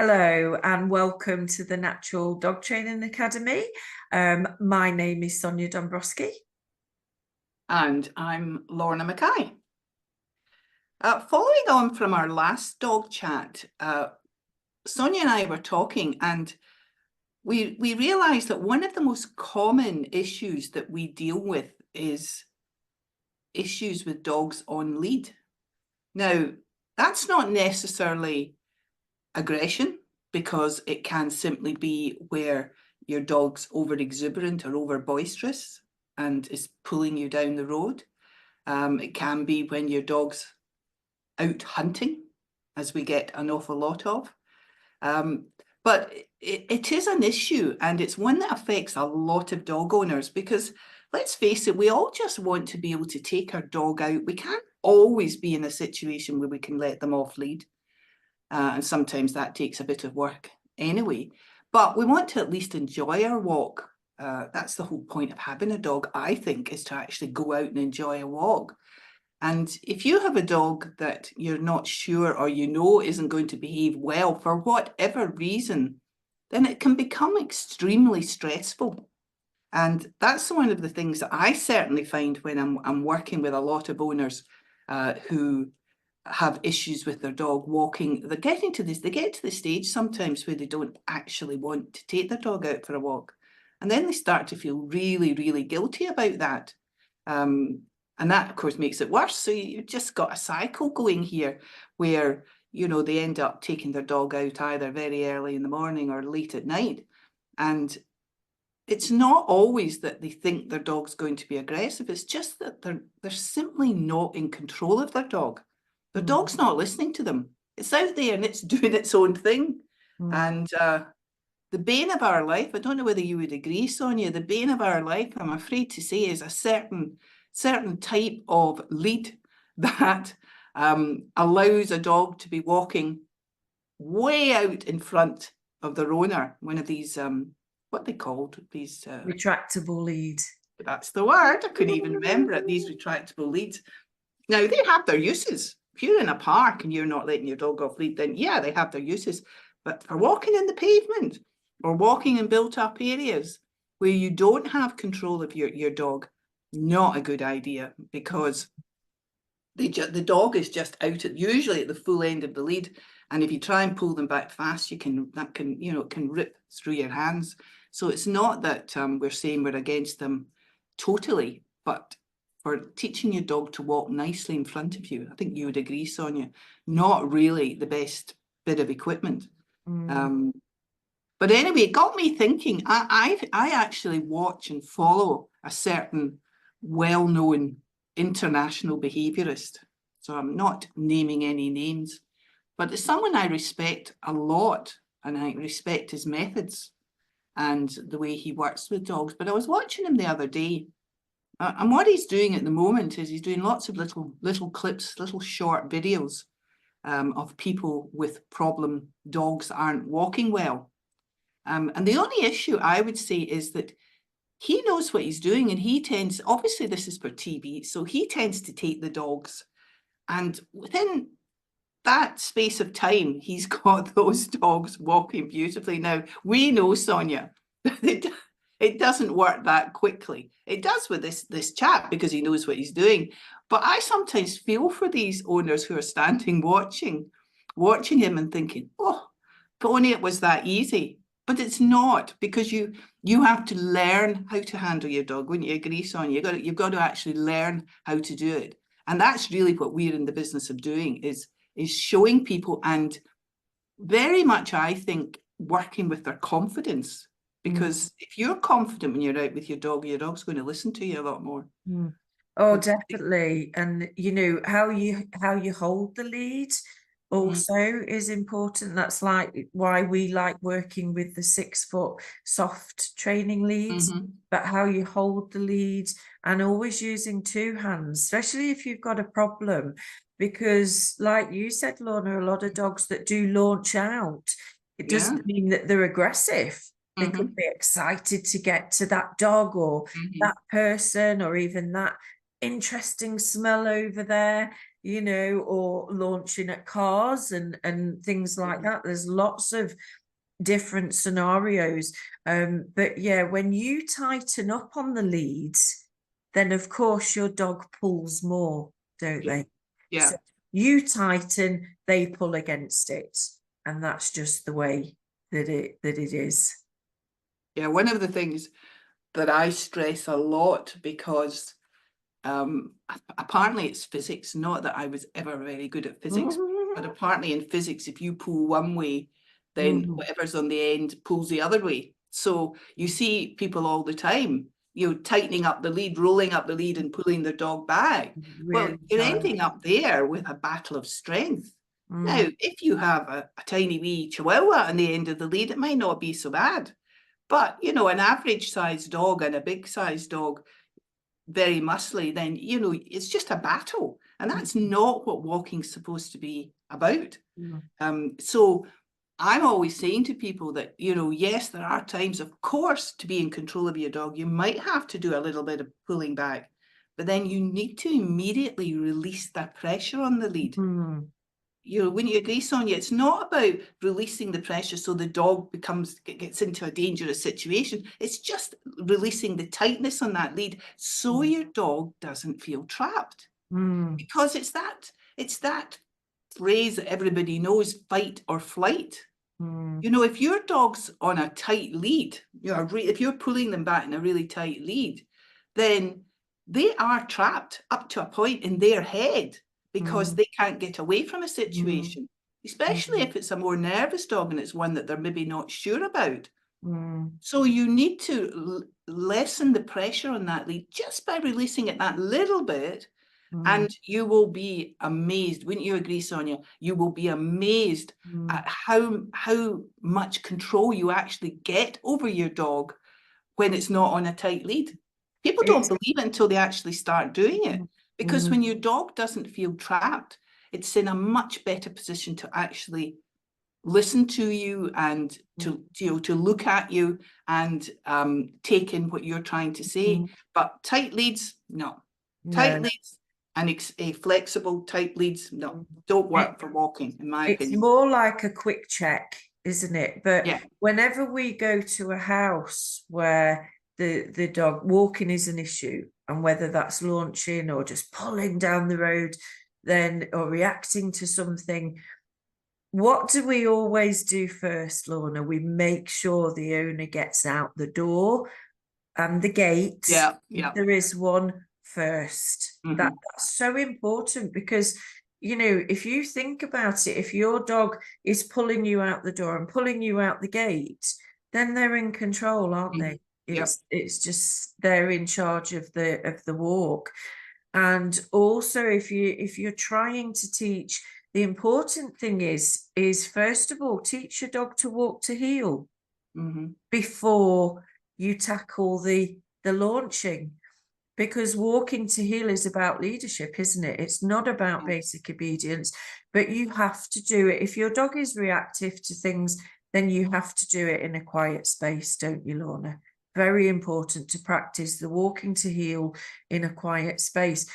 Hello and welcome to the Natural Dog Training Academy. My name is Sonia Dombrowski. And I'm Lorna Mackay. Following on from our last dog chat, Sonia and I were talking, and we realised that one of the most common issues that we deal with is issues with dogs on lead. Now, that's not necessarily aggression, because it can simply be where your dog's over exuberant or over boisterous and is pulling you down the road. It can be when your dog's out hunting, as we get an awful lot of. But it is an issue, and it's one that affects a lot of dog owners, because let's face it, we all just want to be able to take our dog out. We can't always be in a situation where we can let them off lead. And sometimes that takes a bit of work anyway. But we want to at least enjoy our walk. That's the whole point of having a dog, I think, is to actually go out and enjoy a walk. And if you have a dog that you're not sure or you know isn't going to behave well for whatever reason, then it can become extremely stressful. And that's one of the things that I certainly find when I'm working with a lot of owners who have issues with their dog walking. They get to the stage sometimes where they don't actually want to take their dog out for a walk. And then they start to feel really, really guilty about that. And that, of course, makes it worse. So you've just got a cycle going here where, you know, they end up taking their dog out either very early in the morning or late at night. And it's not always that they think their dog's going to be aggressive. It's just that they're simply not in control of their dog. The dog's not listening to them. It's out there and it's doing its own thing. And the bane of our life, I don't know whether you would agree, Sonia, the bane of our life, I'm afraid to say, is a certain type of lead that allows a dog to be walking way out in front of their owner. One of these, what they called, these... retractable lead. That's the word. I couldn't even remember it, these retractable leads. Now, they have their uses. If you're in a park and you're not letting your dog off lead, then yeah, they have their uses. But for walking in the pavement or walking in built-up areas where you don't have control of your dog, not a good idea, because the dog is just out usually at the full end of the lead, and if you try and pull them back fast, it can rip through your hands. So it's not that we're saying we're against them totally, but for teaching your dog to walk nicely in front of you, I think you would agree, Sonia, not really the best bit of equipment. But anyway, it got me thinking. I actually watch and follow a certain well-known international behaviourist. So I'm not naming any names, but it's someone I respect a lot, and I respect his methods and the way he works with dogs. But I was watching him the other day, and what he's doing at the moment is he's doing lots of little clips, little short videos of people with problem dogs that aren't walking well. And the only issue I would say is that he knows what he's doing, and he tends, obviously this is for TV, so he tends to take the dogs, and within that space of time, he's got those dogs walking beautifully. Now, we know, Sonia, it doesn't work that quickly. It does with this chap because he knows what he's doing. But I sometimes feel for these owners who are standing watching him and thinking, oh, if only it was that easy. But it's not, because you have to learn how to handle your dog. Wouldn't you agree, Sonia? You've got to actually learn how to do it. And that's really what we're in the business of doing, is showing people, and very much, I think, working with their confidence. Because if you're confident when you're out with your dog's going to listen to you a lot more. Oh, definitely. And you know, how you hold the lead also is important. That's like why we like working with the 6-foot soft training leads, but how you hold the lead, and always using 2 hands, especially if you've got a problem, because like you said, Lorna, a lot of dogs that do launch out, it doesn't mean that they're aggressive. They could be excited to get to that dog or that person, or even that interesting smell over there. you know, or launching at cars and things like that. There's lots of different scenarios. But yeah, when you tighten up on the leads, then of course your dog pulls more, don't Yeah. they? Yeah. So you tighten, they pull against it. And that's just the way that it is. Yeah. One of the things that I stress a lot, because apparently it's physics, not that I was ever very good at physics, but apparently in physics, if you pull one way, then whatever's on the end pulls the other way. So you see people all the time, you know, tightening up the lead, rolling up the lead and pulling their dog back. Well, Really you're tight. ending up there with a battle of strength. Now, Mm, if you have a tiny wee chihuahua on the end of the lead, it might not be so bad. But, you know, an average sized dog and a big sized dog, very muscly, then, you know, it's just a battle. And that's not what walking's supposed to be about. mm, So I'm always saying to people that, you know, yes, there are times, of course, to be in control of your dog, you might have to do a little bit of pulling back, but then you need to immediately release that pressure on the lead. mm, You know, when you agree, Sonia, it's not about releasing the pressure so the dog gets into a dangerous situation. It's just releasing the tightness on that lead so your dog doesn't feel trapped. mm, Because it's that phrase that everybody knows, fight or flight. mm, You know, if your dog's on a tight lead, you know, if you're pulling them back in a really tight lead, then they are trapped up to a point in their head because mm, they can't get away from a mm, situation, especially mm, if it's a more nervous dog and it's one that they're maybe not sure about. mm, So you need to lessen the pressure on that lead just by releasing it that little bit. mm, And you will be amazed, wouldn't you agree, Sonia? You will be amazed mm. at how much control you actually get over your dog when it's not on a tight lead. People don't It's believe it until they actually start doing it. mm, Because mm, when your dog doesn't feel trapped, it's in a much better position to actually listen to you and to, you know, to look at you and take in what you're trying to say. mm. But tight leads, no. Tight No. leads and a flexible tight leads, no, don't It, work for walking, in my it's opinion. more like a quick check, isn't it? But Yeah. whenever we go to a house where the dog walking is an issue, and whether that's launching or just pulling down the road, then or reacting to something, what do we always do first, Lorna? We make sure the owner gets out the door and the gate, Yeah. if Yeah. there is one, first. Mhm. That's so important because, you know, if you think about it, if your dog is pulling you out the door and pulling you out the gate, then they're in control, aren't they? Mhm. Yep. It's just they're in charge of the walk. And also if you're trying to teach, the important thing is first of all, teach your dog to walk to heel Mhm. before you tackle the launching, because walking to heel is about leadership, isn't it? It's not about Yeah. basic obedience, but you have to do it. If your dog is reactive to things, then you have to do it in a quiet space, don't you, Lorna? Very important to practice the walking to heel in a quiet space.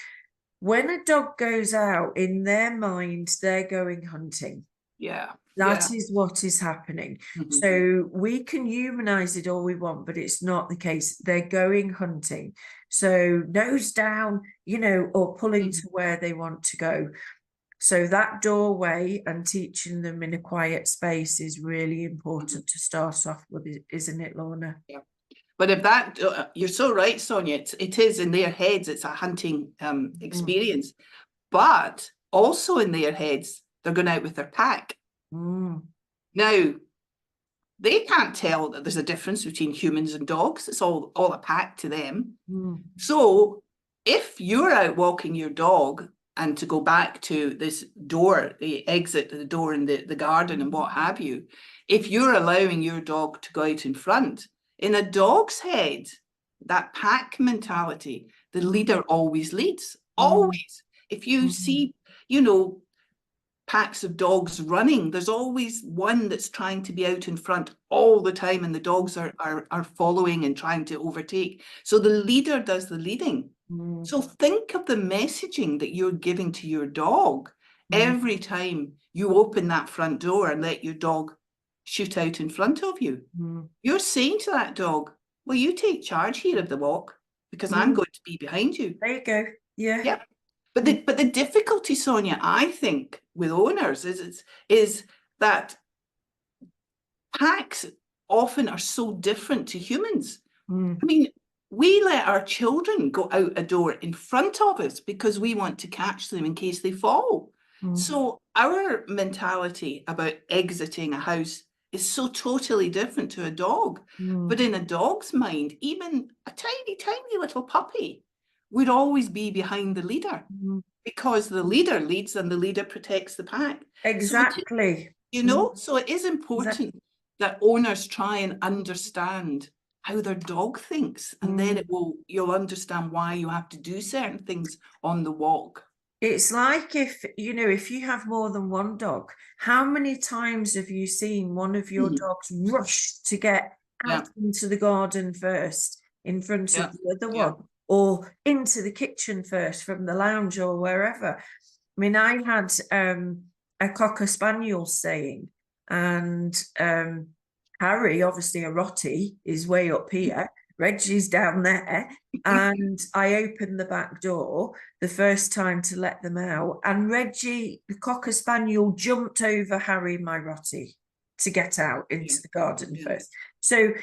When a dog goes out, in their mind, they're going hunting. Yeah. That Yeah. is what is happening. Mhm. So we can humanize it all we want, but it's not the case. They're going hunting. So nose down, you know, or pulling to where they want to go. So that doorway and teaching them in a quiet space is really important to start off with, isn't it, Lorna? Yeah. But if that, you're so right, Sonia, it is in their heads, it's a hunting experience. But also in their heads, they're going out with their pack. Mm, Now, they can't tell that there's a difference between humans and dogs. It's all a pack to them. mm, So if you're out walking your dog, and to go back to this door, the exit to the door in the garden and what have you, if you're allowing your dog to go out in front, in a dog's head, that pack mentality, the leader always leads, mm, always. If you mm, see, you know, packs of dogs running, there's always one that's trying to be out in front all the time, and the dogs are following and trying to overtake. So the leader does the leading. So think of the messaging that you're giving to your dog every time you open that front door and let your dog shoot out in front of you. You're saying to that dog, well, you take charge here of the walk because I'm going to be behind you. There you go. Yeah. Yep. But the difficulty, Sonia, I think, with owners is that packs often are so different to humans. I mean, we let our children go out a door in front of us because we want to catch them in case they fall. So our mentality about exiting a house is so totally different to a dog. But in a dog's mind, even a tiny, tiny little puppy would always be behind the leader because the leader leads and the leader protects the pack. Exactly. So so it is important that owners try and understand how their dog thinks, and then you'll understand why you have to do certain things on the walk. It's like if you have more than one dog, how many times have you seen one of your dogs rush to get out into the garden first in front of the other one, or into the kitchen first from the lounge or wherever? I mean, I had a Cocker Spaniel staying, and Harry, obviously a Rottie, is way up here. Reggie's down there, and I opened the back door the first time to let them out, and Reggie, the Cocker Spaniel, jumped over Harry, my Rottie, to get out into the garden first. So,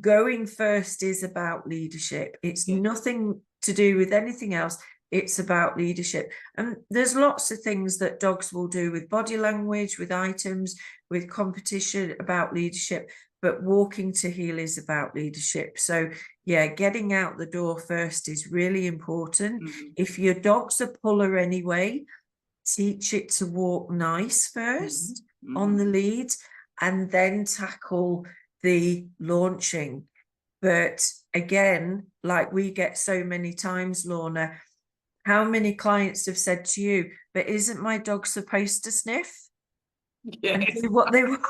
going first is about leadership. It's nothing to do with anything else. It's about leadership. And there's lots of things that dogs will do with body language, with items, with competition, about leadership. But walking to heel is about leadership. So, getting out the door first is really important. If your dog's a puller anyway, teach it to walk nice first on the lead, and then tackle the launching. But again, like we get so many times, Lorna, how many clients have said to you, but isn't my dog supposed to sniff? And do what they want?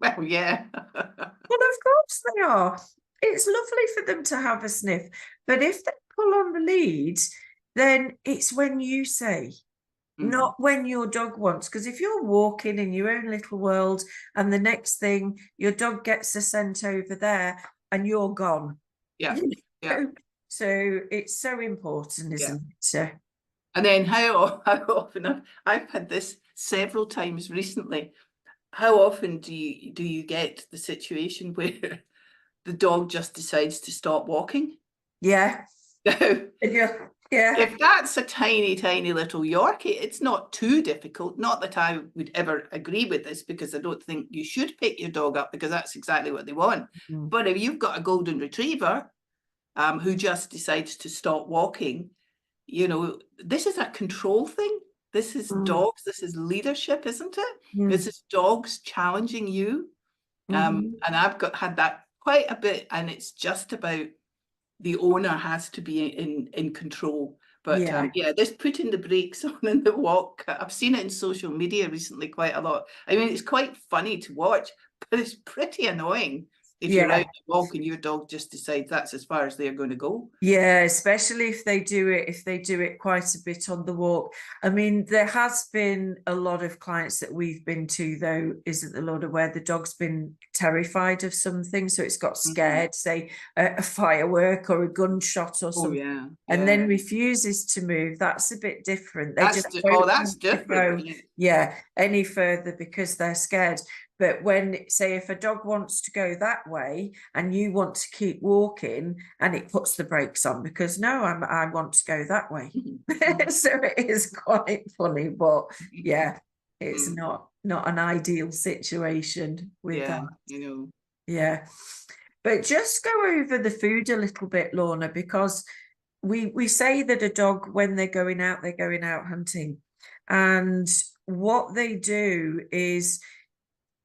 Well, yeah. Well, of course they are. It's lovely for them to have a sniff. But if they pull on the lead, then it's when you say, not when your dog wants. Because if you're walking in your own little world and the next thing your dog gets a scent over there and you're gone. So it's so important, isn't it? And then how often I've had this several times recently. How often do you get the situation where the dog just decides to stop walking? Yeah. If that's a tiny, tiny little Yorkie, it's not too difficult. Not that I would ever agree with this, because I don't think you should pick your dog up because that's exactly what they want. But if you've got a golden retriever who just decides to stop walking, this is a control thing. This is dogs. This is leadership, isn't it? This is dogs challenging you. And I've had that quite a bit, and it's just about the owner has to be in control. But this putting the brakes on in the walk, I've seen it in social media recently quite a lot. I mean, it's quite funny to watch, but it's pretty annoying if you're out to walk and your dog just decides that's as far as they're going to go. Yeah, especially if they do it quite a bit on the walk. I mean, there has been a lot of clients that we've been to, though, isn't a lot of where the dog's been terrified of something, so it's got scared, say a firework or a gunshot or something, and then refuses to move. That's a bit different. They that's different. Go, any further because they're scared. But when, say, if a dog wants to go that way and you want to keep walking, and it puts the brakes on because no, I want to go that way. So it is quite funny, but it's not an ideal situation with that. Yeah. But just go over the food a little bit, Lorna, because we say that a dog, when they're going out hunting. And what they do is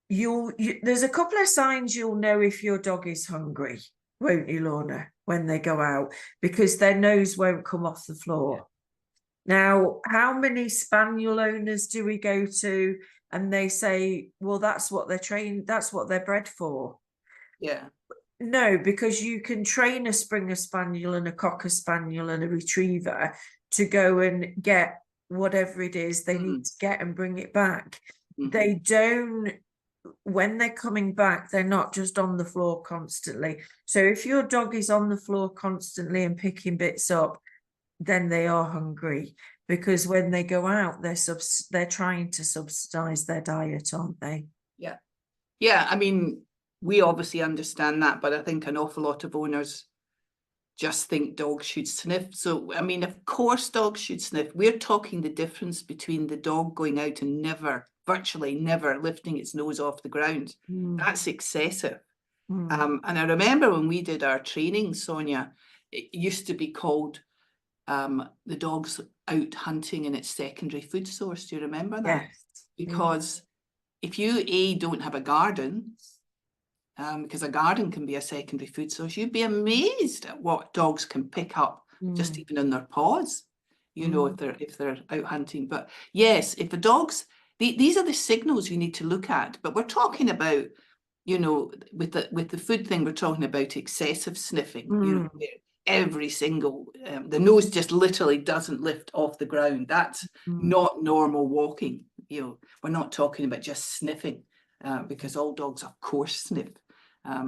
there's a couple of signs you'll know if your dog is hungry, won't you, Lorna, when they go out, because their nose won't come off the floor. Now, how many spaniel owners do we go to and they say, well, that's what they're trained, that's what they're bred for? Yeah. No, because you can train a Springer Spaniel and a Cocker Spaniel and a Retriever to go and get whatever it is they need to get and bring it back. They don't, when they're coming back, they're not just on the floor constantly. So if your dog is on the floor constantly and picking bits up, then they are hungry, because when they go out, they're trying to subsidize their diet, aren't they? Yeah. Yeah, I mean, we obviously understand that, but I think an awful lot of owners just think dogs should sniff. So, I mean, of course dogs should sniff. We're talking the difference between the dog going out and never, virtually never lifting its nose off the ground. That's excessive. And I remember when we did our training, Sonia, it used to be called the dog's out hunting in its secondary food source. Do you remember that? Yes. Because if you don't have a garden, because a garden can be a secondary food source, you'd be amazed at what dogs can pick up just even in their paws, you know, if they're out hunting. But yes, if the dogs, these are the signals you need to look at. But we're talking about, you know, with the food thing, we're talking about excessive sniffing, you know, every single, the nose just literally doesn't lift off the ground. That's not normal walking. You know, we're not talking about just sniffing, because all dogs, of course, sniff.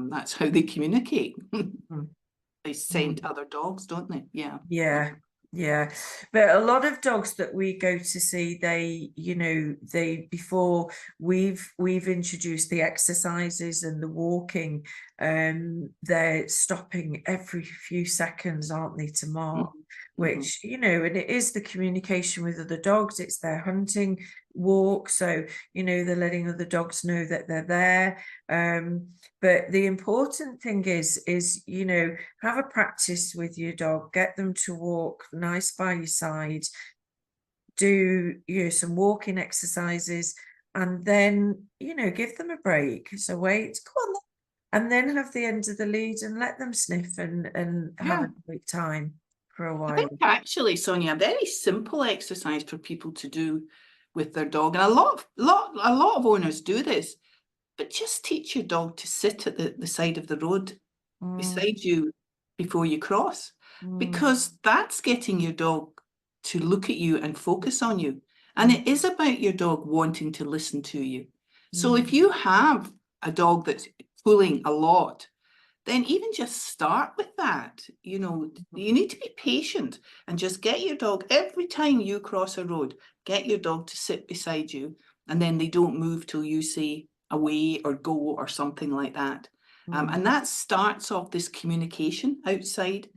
That's how they communicate. They scent other dogs, don't they? Yeah. Yeah, but a lot of dogs that we go to see, they, you know, before we've introduced the exercises and the walking, they're stopping every few seconds, aren't they, to mark, which, you know, and it is the communication with other dogs, it's their hunting walk, so, you know, they're letting other dogs know that they're there. But the important thing is, you know, have a practice with your dog, get them to walk nice by your side, do, you know, some walking exercises, and then, you know, give them a break. So wait, go on, and then have the end of the lead and let them sniff and have a great time for a I while. think actually, Sonia, a very simple exercise for people to do with their dog, and a lot of owners do this, but just teach your dog to sit at the side of the road beside you before you cross, because that's getting your dog to look at you and focus on you. And it is about your dog wanting to listen to you. So if you have a dog that's pulling a lot, then even just start with that. You know, you need to be patient and just get your dog, every time you cross a road, get your dog to sit beside you, and then they don't move till you say away or go or something like that. And that starts off this communication outside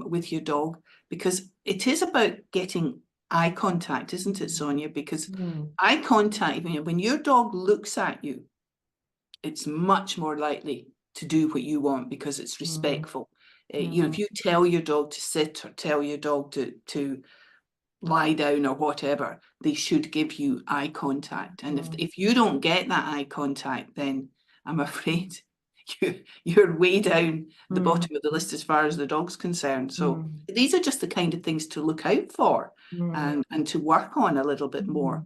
with your dog, because it is about getting eye contact, isn't it, Sonia? Because eye contact, when your dog looks at you, it's much more likely to do what you want because it's respectful. You know, if you tell your dog to sit or tell your dog to lie down or whatever, they should give you eye contact. And if you don't get that eye contact, then I'm afraid you're way down the bottom of the list as far as the dog's concerned. So these are just the kind of things to look out for and to work on a little bit more.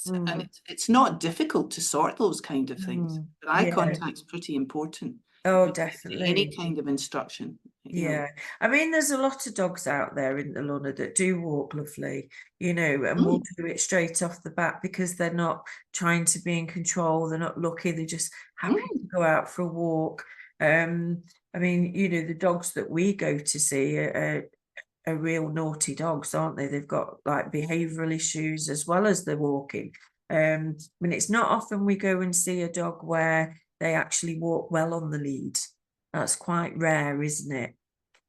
And it's not difficult to sort those kind of things. But eye contact's pretty important. Oh, Any definitely. kind of instruction. Yeah, I mean, there's a lot of dogs out there in the Luna that do walk lovely, you know, and will do it straight off the bat because they're not trying to be in control. They're not lucky. They're just happy to go out for a walk. I mean, you know, the dogs that we go to see are real naughty dogs, aren't they? They've got like behavioural issues as well as the walking. I mean, it's not often we go and see a dog where they actually walk well on the lead. That's quite rare, isn't it?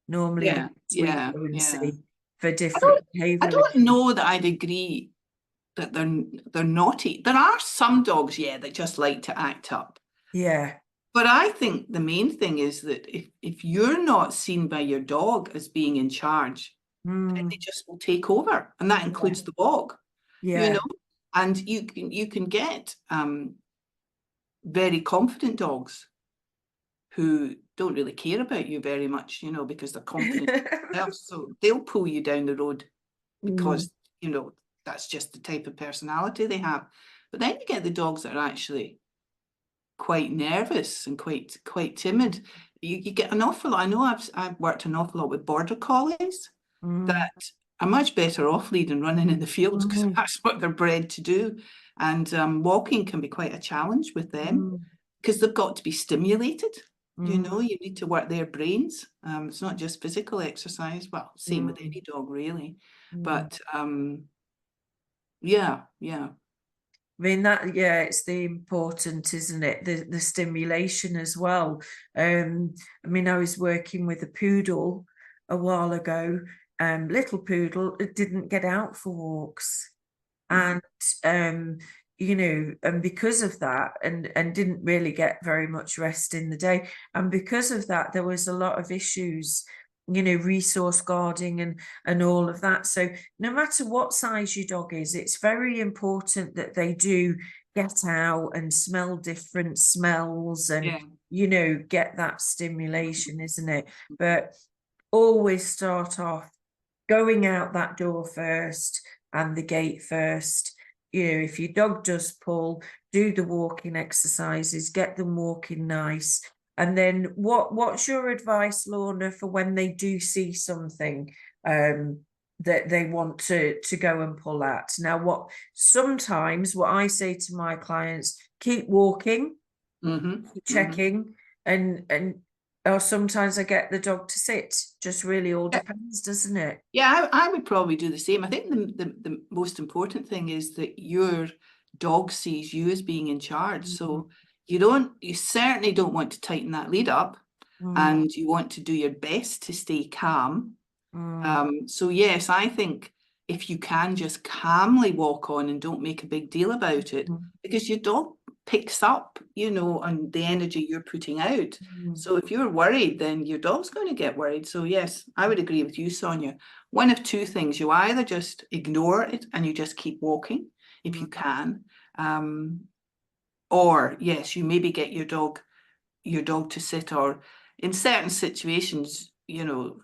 Normally we go and see for different I behavioural don't issues. know that I'd agree that they're naughty. There are some dogs, that just like to act up. Yeah. But I think the main thing is that if you're not seen by your dog as being in charge, then they just will take over, and that includes the walk. You know, and you can get very confident dogs who don't really care about you very much, you know, because they're confident themselves. So they'll pull you down the road because you know, that's just the type of personality they have. But then you get the dogs that are actually quite nervous and quite timid. You get an awful lot. I know I've worked an awful lot with border collies that are much better off lead and running in the field because that's what they're bred to do. And walking can be quite a challenge with them because they've got to be stimulated. You know, you need to work their brains. It's not just physical exercise. Well, same with any dog, really. But yeah. I mean yeah, it's the important, isn't it? The stimulation as well. I mean, I was working with a poodle a while ago, little poodle, it didn't get out for walks. And you know, and because of that, and didn't really get very much rest in the day. And because of that, there was a lot of issues, you know, resource guarding and all of that. So no matter what size your dog is, it's very important that they do get out and smell different smells and, you know, get that stimulation, isn't it? But always start off going out that door first and the gate first. You know, if your dog does pull, do the walking exercises, get them walking nice. And then what's your advice, Lorna, for when they do see something that they want to go and pull at? Now, sometimes what I say to my clients, keep walking, keep checking, and or sometimes I get the dog to sit. Just really all depends, doesn't it? Yeah, I would probably do the same. I think the most important thing is that your dog sees you as being in charge. So you certainly don't want to tighten that lead up, and you want to do your best to stay calm. So yes, I think if you can just calmly walk on and don't make a big deal about it, because your dog picks up, you know, on the energy you're putting out. So if you're worried, then your dog's going to get worried. So yes, I would agree with you, Sonia. One of two things: you either just ignore it and you just keep walking if you can, or yes, you maybe get your dog to sit, or in certain situations, you know,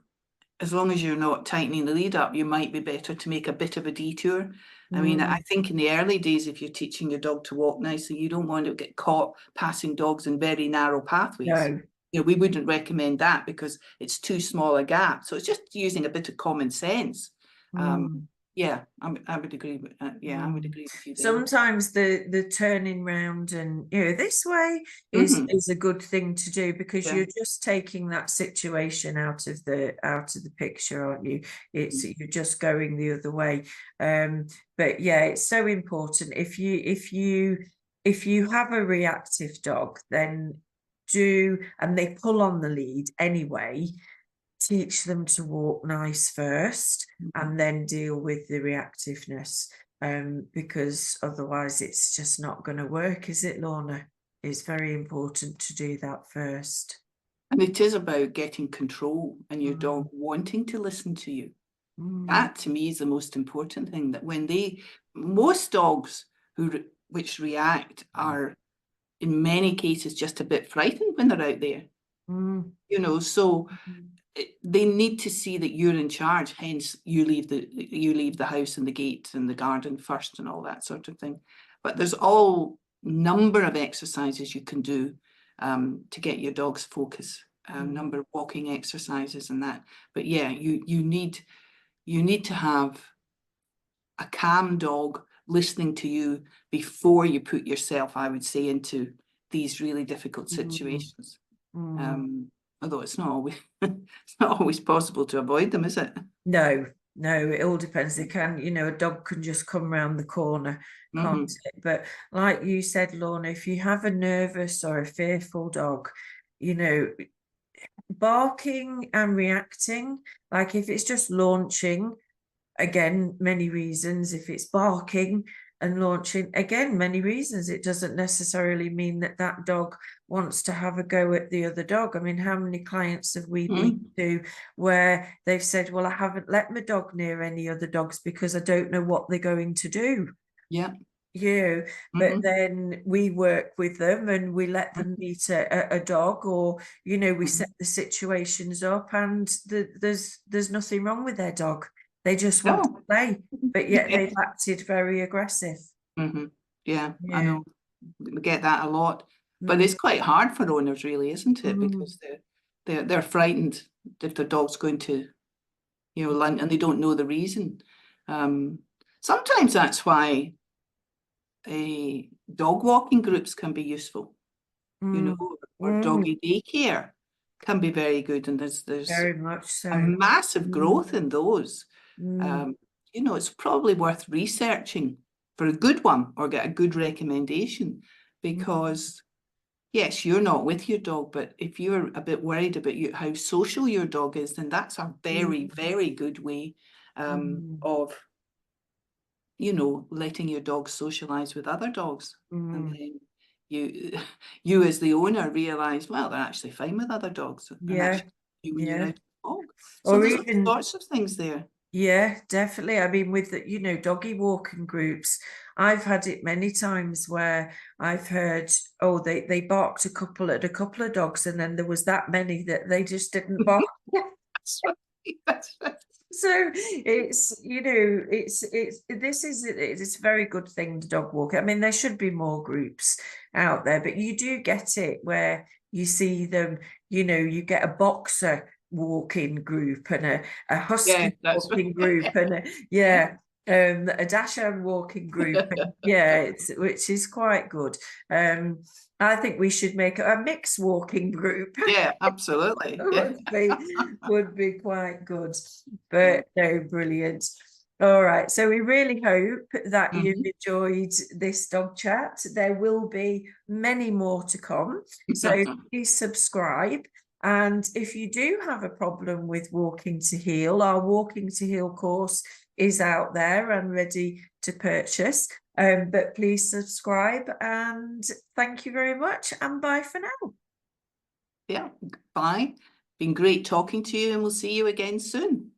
as long as you're not tightening the lead up, you might be better to make a bit of a detour. I mean, I think in the early days, if you're teaching your dog to walk nicely, you don't want to get caught passing dogs in very narrow pathways. No. You know, we wouldn't recommend that because it's too small a gap. So it's just using a bit of common sense. Yeah, I would agree with I would agree with you there. Sometimes the turning round and, you know, this way is a good thing to do, because you're just taking that situation out of the picture, aren't you? It's you're just going the other way. But yeah, it's so important. If you have a reactive dog, then and they pull on the lead anyway, teach them to walk nice first and then deal with the reactiveness, because otherwise it's just not going to work, is it, Lorna? It's very important to do that first. And it is about getting control and your dog wanting to listen to you. That to me is the most important thing, that when most dogs which react are in many cases just a bit frightened when they're out there. You know, so they need to see that you're in charge, hence you leave the house and the gate and the garden first and all that sort of thing. But there's all number of exercises you can do to get your dog's focus, number of walking exercises and that. But yeah, you need to have a calm dog listening to you before you put yourself, I would say, into these really difficult situations. Although it's not always possible to avoid them, is it? No, it all depends. They can, you know, a dog can just come around the corner, can't it? But like you said, Lorna, if you have a nervous or a fearful dog, you know, barking and reacting, like if it's just launching, again, many reasons. If it's barking and launching, again, many reasons. It doesn't necessarily mean that dog wants to have a go at the other dog. I mean, how many clients have we been to where they've said, well, I haven't let my dog near any other dogs because I don't know what they're going to do. Yeah. You, but then we work with them and we let them meet a dog, or, you know, we set the situations up and there's nothing wrong with their dog. They just want to No. play, but yet Yeah. they've acted very aggressive. Yeah, I Yeah. know. We get that a lot. But Mm, it's quite hard for owners, really, isn't it? mm, Because they're frightened if their dog's going to, lunge, and they don't know the reason. Sometimes that's why dog walking groups can be useful, mm, or mm, doggy daycare can be very good. And there's very much a so. massive Mm, growth in those. mm, It's probably worth researching for a good one or get a good recommendation, mm, because yes, you're not with your dog, but if you're a bit worried about how social your dog is, then that's a very, mm, very good way mm, of, letting your dog socialize with other dogs. And mm. then you you as the owner realize, well, they're actually fine with other dogs, and Yeah, actually when you're yeah. out of dog. So Or there's all even, sorts of things there. yeah, definitely. I mean, with the, doggy walking groups, I've had it many times where I've heard, oh, they barked at a couple of dogs, and then there was that many that they just didn't bark. That's right. That's right. So it's, it's a very good thing, the dog walk. I mean, there should be more groups out there, but you do get it where you see them, you get a boxer walking group and a Yeah, husky that's right. walking group and a dachshund walking group. And which is quite good. I think we should make a mixed walking group. Yeah, absolutely. Yeah. would be quite good. But no, brilliant. All right. So we really hope that you've enjoyed this dog chat. There will be many more to come. So please subscribe. And if you do have a problem with Walking to Heal, our Walking to Heal course is out there and ready to purchase. But please subscribe, and thank you very much, and bye for now. Yeah, bye. Been great talking to you, and we'll see you again soon.